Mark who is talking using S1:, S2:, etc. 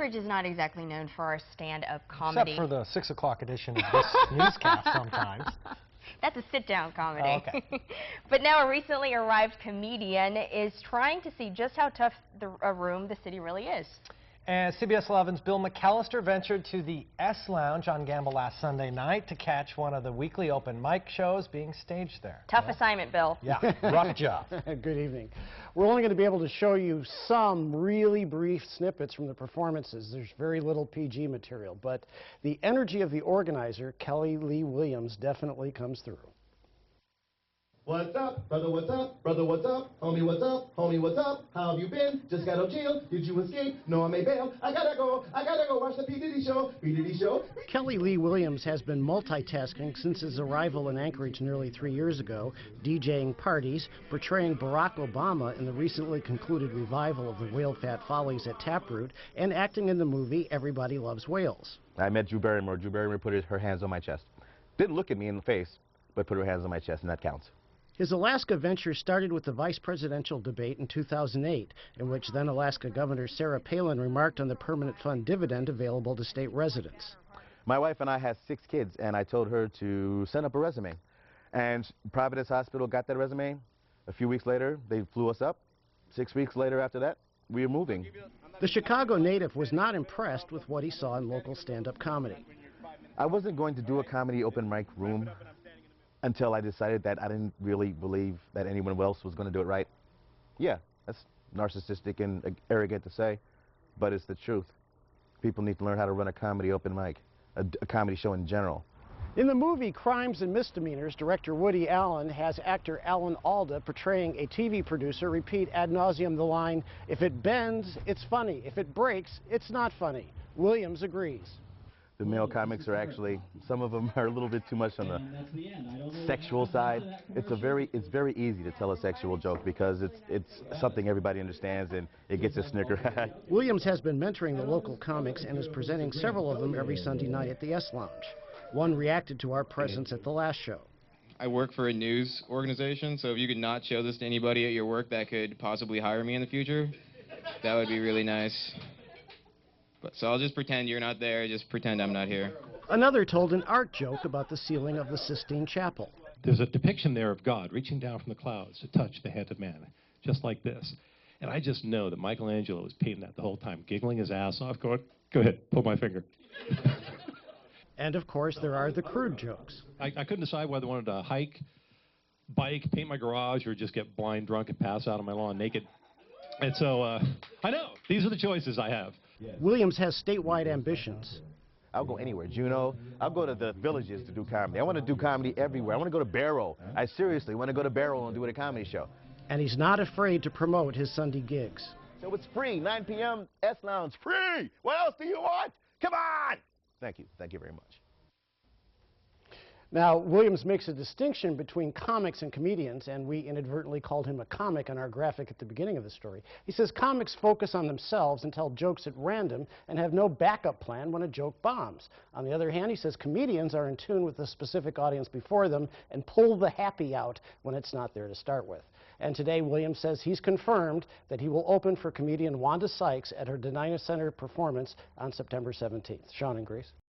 S1: Anchorage is not exactly known for our stand-up comedy.
S2: Except for the 6 o'clock edition of this newscast sometimes.
S1: That's a sit-down comedy.
S2: Oh, okay.
S1: But now a recently arrived comedian is trying to see just how tough a room the city really is.
S2: And CBS 11's Bill McAllister ventured to the S Lounge on Gamble last Sunday night to catch one of the weekly open mic shows being staged there.
S1: Tough assignment, Bill.
S2: Yeah, rough job.
S3: Good evening. We're only going to be able to show you some really brief snippets from the performances. There's very little PG material, but the energy of the organizer, Kelly Lee Williams, definitely comes through.
S4: What's up, brother, what's up, brother, what's up, homie, what's up, homie, what's up, how have you been, just got out of jail, did you escape, no I may bail, I gotta go watch the P. Diddy show.
S3: Kelly Lee Williams has been multitasking since his arrival in Anchorage nearly 3 years ago, DJing parties, portraying Barack Obama in the recently concluded revival of the Whale Fat Follies at Taproot, and acting in the movie Everybody Loves Whales.
S5: I met Drew Barrymore. Drew Barrymore put her hands on my chest. Didn't look at me in the face, but put her hands on my chest, and that counts.
S3: His Alaska venture started with the vice presidential debate in 2008, in which then Alaska Governor Sarah Palin remarked on the permanent fund dividend available to state residents.
S5: My wife and I had 6 kids, and I told her to send up a resume. And Providence Hospital got that resume. A few weeks later, they flew us up. 6 weeks later after that, we were moving.
S3: The Chicago native was not impressed with what he saw in local stand-up comedy.
S5: I wasn't going to do a comedy open mic room until I decided that I didn't really believe that anyone else was going to do it right. Yeah, that's narcissistic and arrogant to say, but it's the truth. People need to learn how to run a comedy open mic, a comedy show in general.
S3: In the movie Crimes and Misdemeanors, director Woody Allen has actor Alan Alda portraying a TV producer repeat ad nauseum the line, "If it bends, it's funny. If it breaks, it's not funny." Williams agrees.
S5: The male comics are actually, some of them are a little bit too much on the sexual side. It's very easy to tell a sexual joke because it's something everybody understands and it gets a snicker.
S3: Williams has been mentoring the local comics and is presenting several of them every Sunday night at the S Lounge. One reacted to our presence at the last show.
S6: I work for a news organization, so if you could not show this to anybody at your work that could possibly hire me in the future, that would be really nice. So I'll just pretend you're not there, just pretend I'm not here.
S3: Another told an art joke about the ceiling of the Sistine Chapel.
S7: There's a depiction there of God reaching down from the clouds to touch the hand of man, just like this. And I just know that Michelangelo was painting that the whole time, giggling his ass off, going, "Go ahead, pull my finger."
S3: And of course, there are the crude jokes.
S7: I couldn't decide whether I wanted to hike, bike, paint my garage, or just get blind drunk and pass out on my lawn naked. And so, I know, these are the choices I have.
S3: Williams has statewide ambitions.
S5: I'll go anywhere, Juneau. I'll go to the villages to do comedy. I want to do comedy everywhere. I want to go to Barrow. I seriously want to go to Barrow and do a comedy show.
S3: And he's not afraid to promote his Sunday gigs.
S5: So it's free, 9 p.m., S Lounge, free! What else do you want? Come on! Thank you very much.
S3: Now, Williams makes a distinction between comics and comedians, and we inadvertently called him a comic on our graphic at the beginning of the story. He says comics focus on themselves and tell jokes at random and have no backup plan when a joke bombs. On the other hand, he says comedians are in tune with the specific audience before them and pull the happy out when it's not there to start with. And today, Williams says he's confirmed that he will open for comedian Wanda Sykes at her Denina Center performance on September 17th. Sean and Grace.